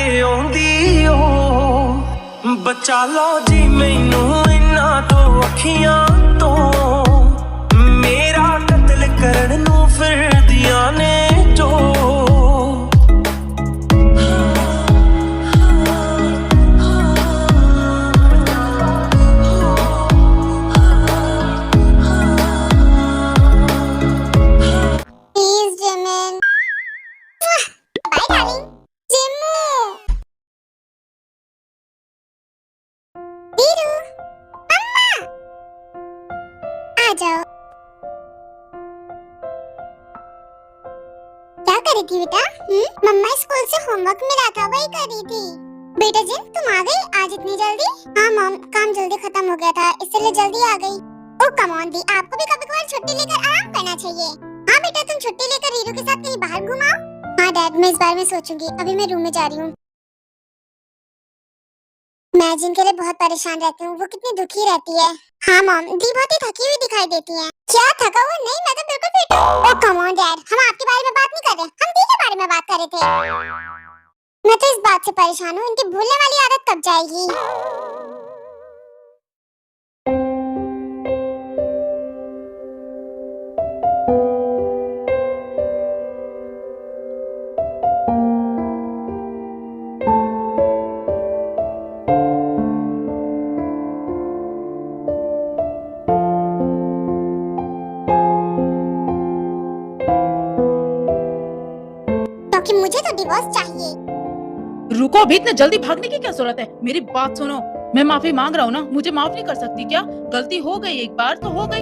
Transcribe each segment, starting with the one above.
के आउंदी ओ बचा लो जी मैनू इन्हां तो अखियां तो मेरा कत्ल करन नू फिरदियां ने जो जाओ। क्या कर रही थी बेटा? मम्मा स्कूल से होमवर्क मिला था वही कर रही थी। बेटा जिन तुम आ गई आज इतनी जल्दी? हाँ मॉम, काम जल्दी खत्म हो गया था इसलिए जल्दी आ गई। ओ कम ऑन दी, आपको भी कभी-कभार छुट्टी लेकर आराम करना चाहिए। हाँ बेटा तुम छुट्टी लेकर रीरू के साथ कहीं बाहर घुमाओ। हाँ डैड मैं इस बारे में सोचूंगी, अभी मैं रूम में जा रही हूँ। मैं जिनके लिए बहुत परेशान रहती हूँ, वो कितनी दुखी रहती है। हाँ मॉम, दी बहुत ही थकी हुई दिखाई देती है। क्या थका हुआ? नहीं मैं तो बिल्कुल फिट हूँ। ओह कम ऑन डैड, हम आपके बारे में बात नहीं कर रहे, हम दी के बारे में बात कर रहे थे। मैं तो इस बात से परेशान हूँ, इनकी भूलने वाली आदत कब जाएगी। क्योंकि मुझे तो डिवोर्स चाहिए। रुको, अभी इतने जल्दी भागने की क्या जरूरत है? मेरी बात सुनो, मैं माफी मांग रहा हूँ ना, मुझे माफ नहीं कर सकती क्या? गलती हो गई एक बार तो हो गई।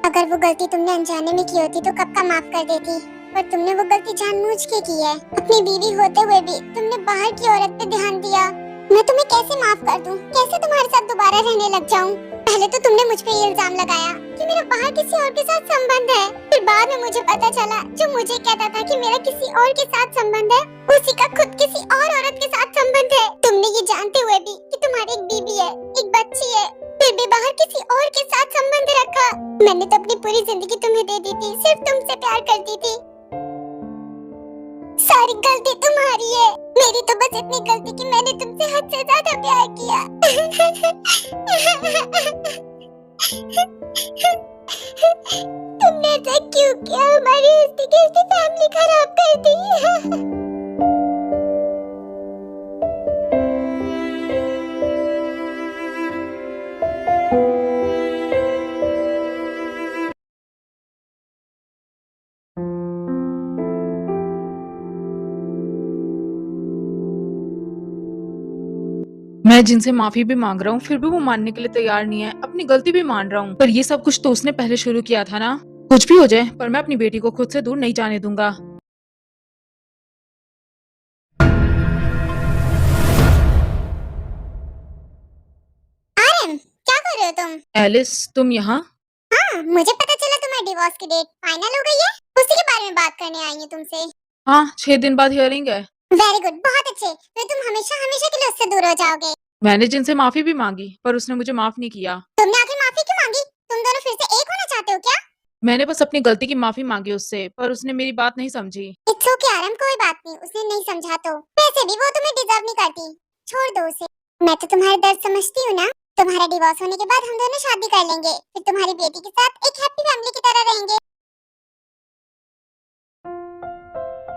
अगर वो गलती तुमने अनजाने में की होती तो कब का माफ कर देती, पर तुमने वो गलती जानबूझ के की है। अपनी बीवी होते हुए भी तुमने बाहर की औरत पे ध्यान दिया। मैं तुम्हें कैसे माफ कर दूं? कैसे तुम्हारे साथ दोबारा रहने लग जाऊं? पहले तो तुमने मुझ पे ये इल्जाम लगाया कि मेरा बाहर किसी और के साथ संबंध है। फिर बाद में मुझे पता चला जो मुझे कहता था कि मेरा किसी और के साथ संबंध है, उसी का खुद किसी और औरत के साथ संबंध है। तुमने ये जानते हुए भी कि तुम्हारी एक बीवी है, एक बच्ची है, फिर भी बाहर किसी और के साथ संबंध रखा। मैंने तो अपनी पूरी जिंदगी तुम्हें दे दी थी, सिर्फ तुमसे प्यार करती थी। सारी गलती तुम्हारी है। मेरी तो बस इतनी गलती कि मैंने तुमसे हद से ज्यादा प्यार किया। तुमने ऐसा क्यों किया? हमारी हंसती खेलती फैमिली खराब कर दी। मैं जिनसे माफी भी मांग रहा हूँ फिर भी वो मानने के लिए तैयार नहीं है, अपनी गलती भी मान रहा हूँ, पर ये सब कुछ तो उसने पहले शुरू किया था ना। कुछ भी हो जाए पर मैं अपनी बेटी को खुद से दूर नहीं जाने दूंगा। आर्यन, क्या कर रहे हो तुम? एलिस, तुम यहाँ? हाँ, मुझे पता चला तुम्हारी डिवोर्स की डेट फाइनल हो गई है, उसी के बारे में बात करने आई हूँ तुमसे। हाँ, 6 दिन बाद हियरिंग है। वेरी गुड, बहुत अच्छे। तो तुम हमेशा हमेशा के लिए उससे दूर हो जाओगे। मैंने जिनसे माफी भी मांगी पर उसने मुझे माफ नहीं किया। तुमने आखिर माफी क्यों मांगी? तुम दोनों फिर से एक होना चाहते हो क्या? मैंने बस अपनी गलती की माफी मांगी उससे, पर उसने मेरी बात नहीं समझी। इट्स ओके आरम, कोई बात नहीं, उसने नहीं समझा तो वैसे भी वो तुम्हें डिजर्व नहीं करती, छोड़ दो उसे। मैं तो तुम्हारा दर्द समझती हूँ ना। तुम्हारा डिवोर्स होने के बाद हम दोनों शादी कर लेंगे, फिर तुम्हारी बेटी के साथ एक हैप्पी फैमिली की तरह रहेंगे।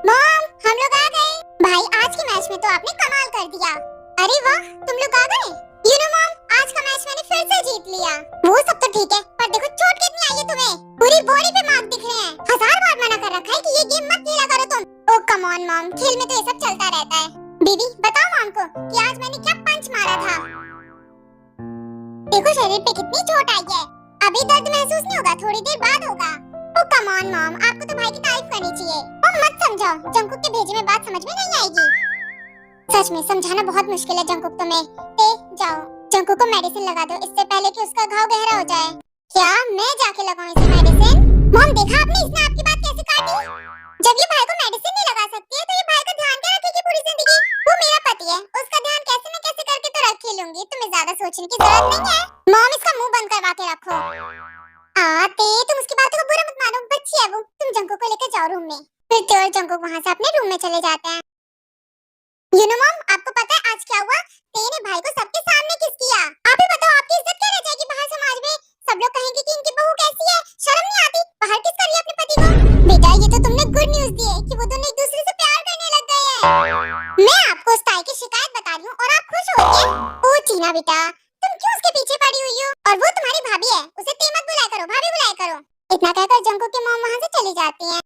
मॉम, हम लोग आ गए। भाई आज के मैच में तो आपने कमाल कर दिया। अरे वाह, तुम लोग आ गए। यू नो मॉम, आज का मैच मैंने फिर से जीत लिया। वो सब तो ठीक है, पर देखो चोट कितनी आई है तुम्हें। पूरी बॉडी पे मार्क दिख रहे हैं। 1000 बार मना कर रखा है कि ये गेम मत खेला करो तुम। ओह कम ऑन मॉम, खेल में तो ये सब चलता रहता है। दीदी बताओ मॉम को कि आज मैंने क्या पंच मारा था। देखो शरीर पे कितनी चोट आई है। अभी दर्द महसूस नहीं होगा, थोड़ी देर बाद होगा। ओह कम ऑन मॉम, आपको तो भाई की तारीफ करनी चाहिए। ओह मत समझाओ, जंकुक के भेजे में बात समझ में नहीं आएगी। सच में समझाना बहुत मुश्किल है जंकुक तुम्हें। जाओ जंकुक को मेडिसिन लगा दो, इससे पहले कि उसका घाव गहरा हो जाए। क्या मैं जाके लगाऊं इसे मेडिसिन? मॉम देखा आपने, इसने आपकी बात कैसे काटी? जब ये भाई को मेडिसिन नहीं लगा सकती है तो ये भाई का ध्यान क्या रखेगी पूरी जिंदगी? वो मेरा पति है, उसका ध्यान कैसे न कैसे करके तो रख ही लूंगी, तुम्हें ज्यादा सोचने की जरूरत नहीं है। मॉम इसका मुंह बंद करवा के रखो। आते तुम उसकी बातों को बुरा मत मानो, बच्ची है वो। तुम जंको को लेकर जाओ रूम में। फिर ते और जंको वहाँ से अपने रूम में चले जाते हैं। यू नो मॉम, आपको पता है आज क्या हुआ? ते ने भाई को सबके सामने किस किया। आप ही बताओ, आपकी इज्जत क्या रह जाएगी बाहर समाज में? सब लोग कहेंगे कि इनकी बहू कैसी है, शर्म नहीं आती, बाहर किस कर रही है अपने पति को। बेटा ये तो तुमने गुड न्यूज दी है कि वो दोनों एक दूसरे से प्यार करने लग गए हैं। मैं आपको उस ताई की शिकायत बता रही हूँ और आप खुश हो गए। ओ टीना बेटा, तुम क्यों उसके पीछे पड़ी हुई हो? और वो तुम्हारी भाभी है, उसे ते मत बुलाया करो, भाभी बुलाया करो। इतना कहकर जंको की मॉम वहाँ से चली जाती है।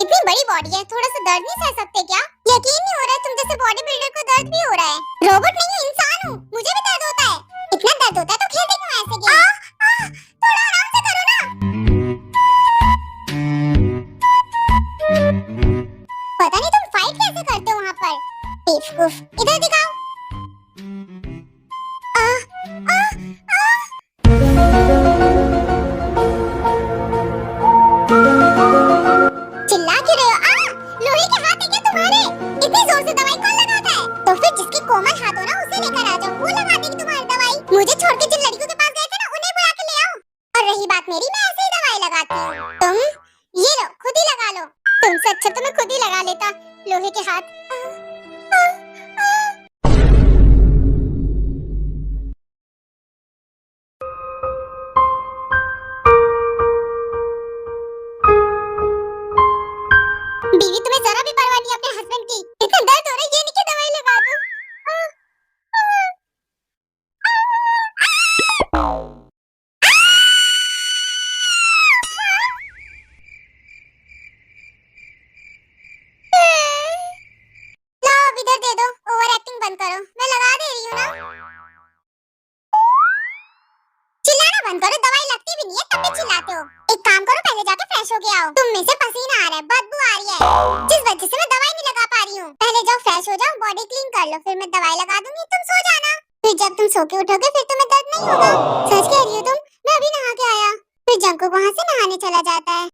इतनी बड़ी बॉडी है, थोड़ा सा दर्द नहीं सह सकते क्या? यकीन नहीं हो रहा है तुम जैसे बॉडी बिल्डर को दर्द भी हो रहा है। रोबोट नहीं हूँ, इंसान हूँ, मुझे भी दर्द होता है। इतना दर्द होता है तो खेलते क्यों ऐसे गेम? थोड़ा आराम से करो ना। पता नहीं तुम फाइट कैसे करते हो वहाँ पर। बेवकूफ, इधर दिखाओ। चिल्ला क्यों रहे हो? लोहे के हाथ है क्या तुम्हारे? इतनी जोर से दवाई कौन लगाता है? तो फिर जिसके कोमल हाथ हो ना उसे लेकर आ जाओ, वो लगा देगी तुम्हारी दवाई। मुझे छोड़ के जिन लड़कियों के पास गए थे ना उन्हें बुला के ले आओ। और रही बात मेरी, मैं ऐसे ही दवाई लगाती हूँ। तुम ये लो, खुद ही लगा लो। तुमसे अच्छा तो मैं खुद ही लगा लेता लोहे के हाथ। बीवी तुम्हें जरा भी परवाह नहीं अपने हस्बैंड की। इतना दर्द हो रहा है, ये नहीं कि दवाई लगा दूं। लो अब इधर दे दो, ओवर एक्टिंग बंद करो, मैं लगा दे रही हूँ ना। चिल्लाना बंद करो, दवाई लगती भी नहीं है तब भी चिल्लाते हो। एक काम करो, पहले जाके फ्रेश हो के आओ। तुम में से पसीना आ रहा है, बदबू आ रही है, जिस वजह से मैं दवाई नहीं लगा पा रही हूँ। पहले जाओ फ्रेश हो जाओ, बॉडी क्लीन कर लो, फिर मैं दवाई लगा दूंगी, तुम सो जाना। फिर जब तुम सो के उठोगे फिर तुम्हें दर्द नहीं होगा। सच कह रही हो तुम? मैं अभी नहा के आया। फिर जंको वहाँ से नहाने चला जाता है।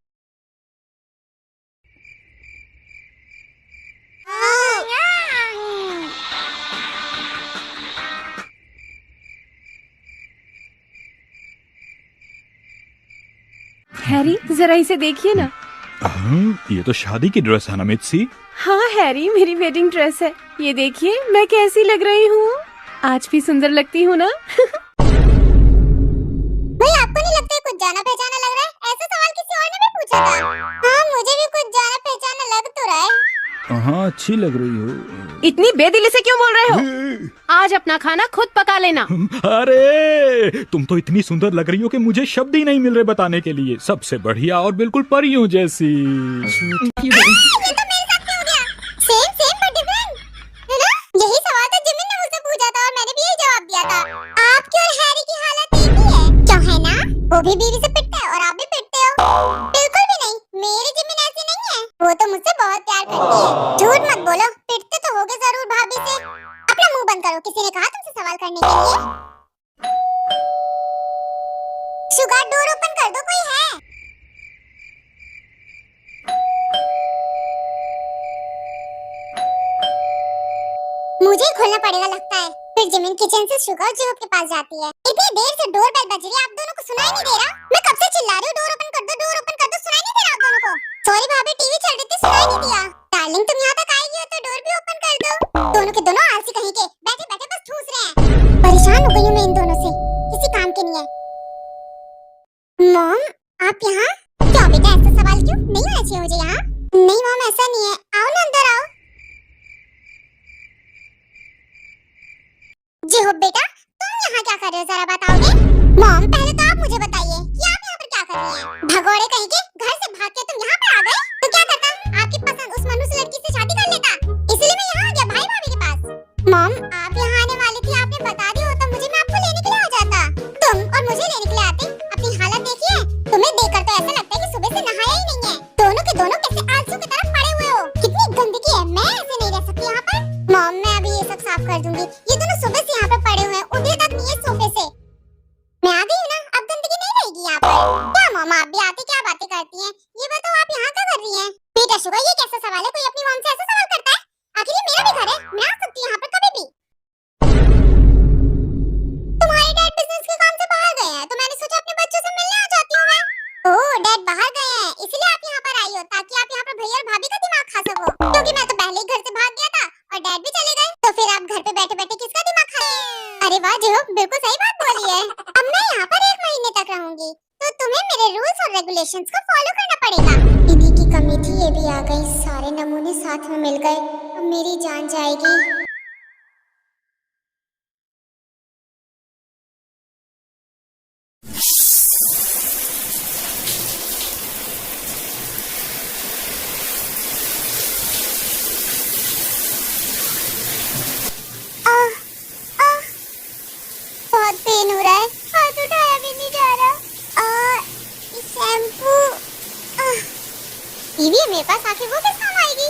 हैरी जरा इसे देखिए ना। ये तो शादी की ड्रेस है ना मित्सी। हाँ हैरी, मेरी वेडिंग ड्रेस है। ये देखिए मैं कैसी लग रही हूँ। आज भी सुंदर लगती हूँ ना। भाई आपको नहीं लगता है कुछ जाना पहचाना लग रहा है? ऐसा सवाल किसी और ने भी पूछा था। हाँ मुझे भी कुछ जाना पहचाना लग तो रहा है। हाँ अच्छी लग रही हो। इतनी बेदिली से क्यों बोल रहे हो? आज अपना खाना खुद पका लेना। अरे तुम तो इतनी सुंदर लग रही हो कि मुझे शब्द ही नहीं मिल रहे बताने के लिए। सबसे बढ़िया और बिल्कुल परियों जैसी। ये तो मेरे साथ क्यों हो गया? सेम सेम बट डिफरेंट, है ना? यही सवाल तो जिमिन ने मुझसे पूछा था और मैंने भी यही जवाब दिया था। आपकी और हैरी की हालत एक ही है, क्यों है ना? वो भी बीवी से पिटता है और आप भी पिटते हो। बिल्कुल भी नहीं, मेरी जिमिन ऐसी नहीं है। वो तो मुझसे बहुत प्यार करती है। झूठ मत बोलो, पिटते तो होगे जरूर भाभी से। अपना मुंह बंद करो, किसी ने कहा तुमसे सवाल करने के लिए? शुगर डोर ओपन कर दो, कोई है? मुझे खोलना पड़ेगा लगता है। फिर जिमिन किचन से शुगर जो के पास जाती है। इतनी देर से डोर बेल बज रही है, आप दोनों को सुनाई नहीं दे रहा? मैं कब से चिल्ला रही हूँ डोर ओपन कर दो, डोर ओपन कर दो, सुनाई नहीं दे रहा आप दोनों को? सॉरी भाभी, टीवी चल रही थी, सुनाई नहीं दिया। डार्लिंग तुम यहाँ तक आई हो तो डोर भी ओपन कर दो। दोनों के दोनों आलसी कहीं के, बैठे बैठे बस ठूस रहे हैं। परेशान हो गई हूँ मैं इन दोनों से, किसी काम के नहीं है। मॉम आप यहाँ? क्या बेटा ऐसा सवाल क्यों? नहीं होना चाहिए मुझे यहाँ। नहीं मॉम ऐसा नहीं है, आओ ना अंदर आओ। जी हो बेटा, तुम यहाँ क्या कर रहे हो जरा बताओगे? मॉम पहले तो आप मुझे बताइए कि आप यहाँ पर क्या कर रही हैं? भगोड़े कहीं के, घर से भाग के तुम यहाँ पर आ गए? तो क्या करता? आपकी पसंद उस मनुष्य लड़की से शादी कर लेता, इसलिए मैं यहाँ आ गया भाई भाभी के पास। मॉम आप यहाँ आने वाली थी, आपने बता दिया होता मुझे, मैं आपको लेने के लिए आ जाता। तुम और मुझे लेने के लिए आते? अपनी हालत देखिए, तुम्हें देखकर तो ऐसा लगता है कि सुबह से नहाया ही नहीं है। दोनों के दोनों कैसे आलसू की तरफ पड़े हुए हो। कितनी गंदगी है, मैं ऐसे नहीं रह सकती यहाँ पर। मॉम मैं अभी ये सब साफ कर दूंगी। ये दोनों सुबह से यहाँ पर पड़े हुए हैं, उठे तक नहीं है सोफे से। मैं आ गई हूँ ना, अब गंदगी नहीं रहेगी यहाँ पर। क्या मॉम आप भी आते क्या बातें करती हैं? ये बताओ आप यहाँ क्या कर रही हैं? बेटा शुगर ये कैसा सवाल है? बाहर गए हैं, इसलिए आप यहाँ पर आई हो, ताकि आप यहाँ पर भैया और भाभी का दिमाग खा सको। क्योंकि मैं तो पहले ही घर से भाग गया था और डैड भी चले गए, तो फिर आप घर पे बैठे बैठे किसका दिमाग खाते? अरे वाह जेहोक, बिल्कुल सही बात बोली है। अब मैं यहाँ पर 1 महीने तक रहूंगी, तो तुम्हें मेरे रूल्स और रेगुलेशंस को फॉलो करना पड़ेगा। इन्हीं की कमी थी, ये भी आ गई, सारे नमूने साथ में मिल गए, अब मेरी जान जाएगी। बहुत पेन हो रहा है, हाथ उठाया भी नहीं जा रहा। शैम्पू बीवी मेरे पास आके वो किस काम आएगी?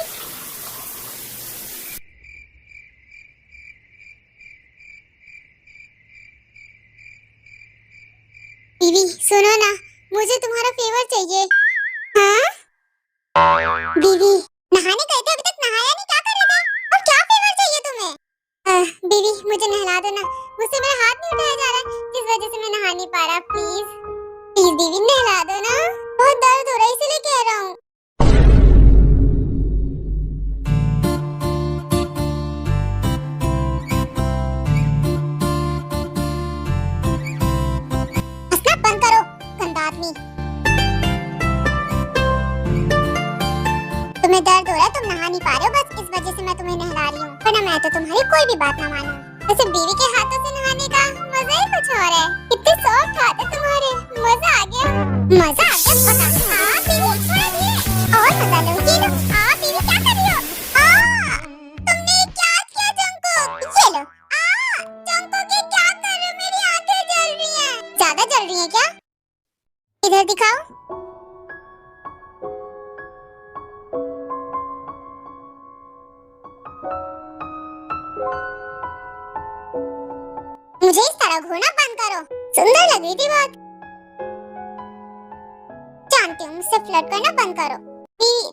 बीवी सुनो ना, मुझे तुम्हारा फेवर चाहिए। हाँ बीवी, नहाने गए थे, अभी तक नहाया नहीं, क्या कर रहे थे? और क्या फेवर चाहिए तुम्हें? बीवी मुझे नहला दो ना, मुझसे मेरा हाथ नहीं उठाया जा रहा है, जिस वजह से मैं नहा नहीं पा रहा। प्लीज प्लीज बीवी नहला दो ना, बहुत दर्द हो रहा है इसलिए कह रहा हूँ। हंसना बंद करो गंदा आदमी। तुम्हें दर्द हो रहा है, तुम नहा नहीं पा रहे हो, बस इस वजह से मैं तुम्हें नहला रही हूँ, वरना मैं तो तुम्हारी कोई भी बात ना मानूं। वैसे बीवी के हाथों से नहाने का मजा ही कुछ और है, कितने सॉफ्ट हाथ है तुम्हारे, मजा आ गया, मजा आ गया। बीवी थोड़ा धीरे, और मजा लो, ये लो। बीवी क्या कर रही हो? तुमने क्या किया जंकुक? ये लो। जंकुक ये क्या कर रहे हो? मेरी आंखें जल रही हैं। ज्यादा जल रही हैं क्या? इधर दिखाओ। मुझे इस तरह घूरना बंद करो, सुंदर लग रही थी बहुत। जानती हूँ, मुझसे फ्लर्ट करना बंद करो।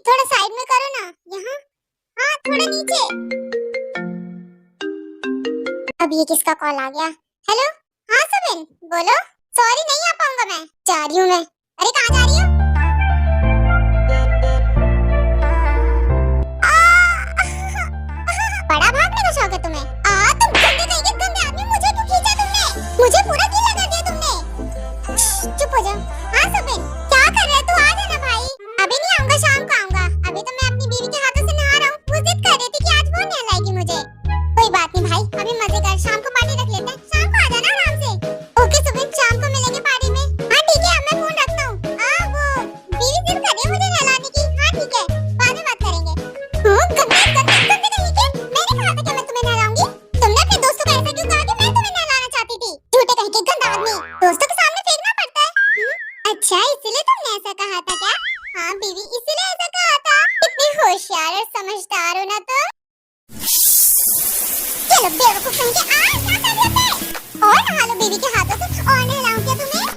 थोड़ा साइड में करो ना, यहाँ, हाँ थोड़ा नीचे। अब ये किसका कॉल आ गया? हेलो, हाँ सुबिन बोलो। सॉरी नहीं आ पाऊंगा, मैं जा रही हूँ। मैं अरे कहाँ जा रही हो? बड़ा भागने का शौक है तुम्हें? तुम गंदे नहीं, गंदे आदमी, मुझे क्यों खींचा तुमने? मुझे पूरा गीला कर दिया तुमने। चुप हो जाओ। हाँ सुबिन, क्या कर रहे हो? तू आ जाना भाई। अभी नहीं आऊंगा, शाम को आऊंगा। अभी तो मैं अपनी बीवी के हाथों से नहा रहा हूँ। वो जिद कर रही थी कि आज वो नहलाएगी मुझे। कोई बात नहीं भाई, अभी मजे कर, शाम को पार्टी रख लेते हैं। शाम को आ जाना आराम से। ओके सुबिन, शाम को मिलेंगे पार्टी में। हाँ ठीक है, मैं फोन रखता हूँ। वो बीवी जिद कर रही है मुझे नहलाने की। हाँ ठीक है, बाद में बात करेंगे। गंदे गंदे गंदे कहीं के, मैंने कहा था कि मैं तुम्हें नहलाऊंगी। तुमने अपने दोस्तों को ऐसा क्यों कहा कि मैं तुम्हें नहलाना चाहती थी? झूठे कहीं के गंदा आदमी, दोस्तों के सामने फेंकना पड़ता है। अच्छा इसलिए तुमने ऐसा कहा था क्या? हाँ बीवी, इसीलिए ऐसा कहा था। कितनी होशियार और समझदार हो ना तुम। चलो बेवकूफ कहीं के, क्या कर रहे थे? और नहा लो बीवी के हाथों से, और नहलाऊं क्या तुम्हें?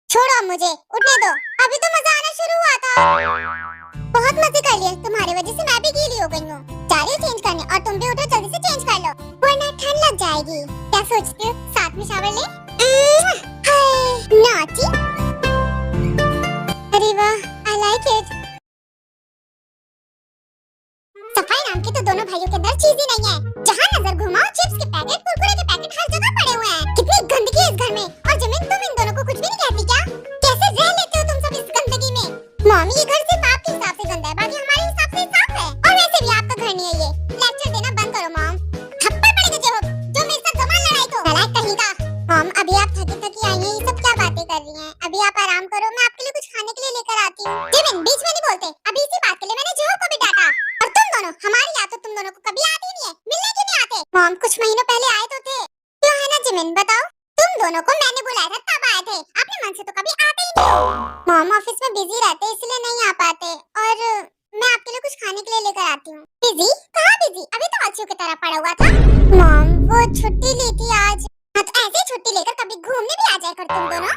छोड़ो मुझे, उठने दो, अभी तो मजा आना शुरू हुआ था। बहुत मजे कर लिए, तुम्हारी वजह से मैं भी गीली हो गई हूँ। जा रही हूँ चेंज करने, और तुम भी उठो, जल्दी से चेंज कर लो, वरना ठंड लग जाएगी। क्या सोचते हो, साथ में शावर ले? नॉटी। अरे वाह, आई लाइक इट। सफाई नाम की तो दोनों भाइयों के अंदर चीज ही नहीं है। जहाँ नजर घुमाओ, चिप्स के पैकेट, कुरकुरे के पैकेट हर जगह पड़े हुए हैं। कितनी गंदगी है इस घर में। और जमीन, तुम इन दोनों को कुछ भी नहीं कहती क्या? कैसे रह लेते हो तुम सब इस गंदगी में? मम्मी, ये घर सिर्फ आपके हिसाब से गंदा है, बाकी हमारे हिसाब से साफ है। और वैसे भी आपका घर नहीं है ये। लेक्चर देना बंद करो मॉम, थप्पड़ पड़ेगा जो मेरे साथ जमा लड़ाई तो। नालायक कहीं का। मॉम, अभी आप थकी थकी आई हैं, ये सब क्या बातें कर रही हैं? अभी आप आराम करो, मैं आपके लिए कुछ खाने के लिए लेकर आती हूँ। जिमिन, बीच में नहीं बोलते। अभी इसी बात के लिए मैंने जोहर को भी डांटा। और तुम दोनों, हमारी याद तो तुम दोनों को कभी आती नहीं है। मिलने क्यों नहीं आते? मॉम, कुछ महीनों पहले आए तो थे। क्यों है ना जिमिन, बताओ। तुम दोनों को मैंने बुलाया था तब आए थे, अपने मन से तो कभी आते ही नहीं हो। मॉम ऑफिस में बिजी रहते इसलिए नहीं आ पाते, और मैं आपके लिए कुछ खाने के लिए लेकर आती हूँ। बिजी? कहाँ बिजी? अभी तो अच्छी की तरह पड़ा हुआ था। मॉम वो छुट्टी ली थी आज। हाँ तो ऐसे ही छुट्टी लेकर कभी घूमने भी आ जाया कर तुम दोनों।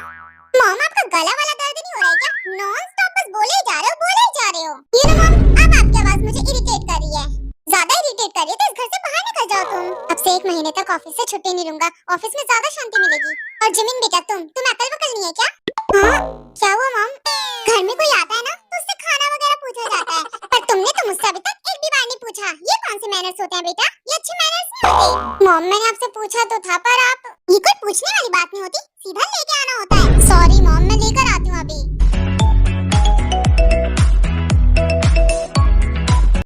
मॉम आपका गला वाला दर्द नहीं हो रहा है क्या? नॉन स्टॉप बस बोले ही जा रहे हो बोले ही जा रहे हो। ये लो मॉम, अब आपकी आवाज मुझे इरिटेट कर रही है, ज्यादा इरिटेट कर रही है, तो इस घर से बाहर निकल जाओ तुम। अब से 1 महीने तक ऑफिस से छुट्टी नहीं लूंगा, ऑफिस में ज्यादा शांति मिलेगी। और जिमिन बेटा तुम अकल वकल नहीं है क्या? हाँ क्या हुआ मॉम? घर में कोई आता है ना तो उससे खाना वगैरह पूछा जाता है, पर तुमने तो मुझसे अभी तक एक भी बार नहीं पूछा। ये कौन से मैनर्स होते हैं बेटा? ये अच्छे मैनर्स नहीं होते। मॉम मैंने आपसे पूछा तो था, पर आप ये कोई पूछने वाली बात नहीं होती, सीधा लेके आना होता है। सॉरी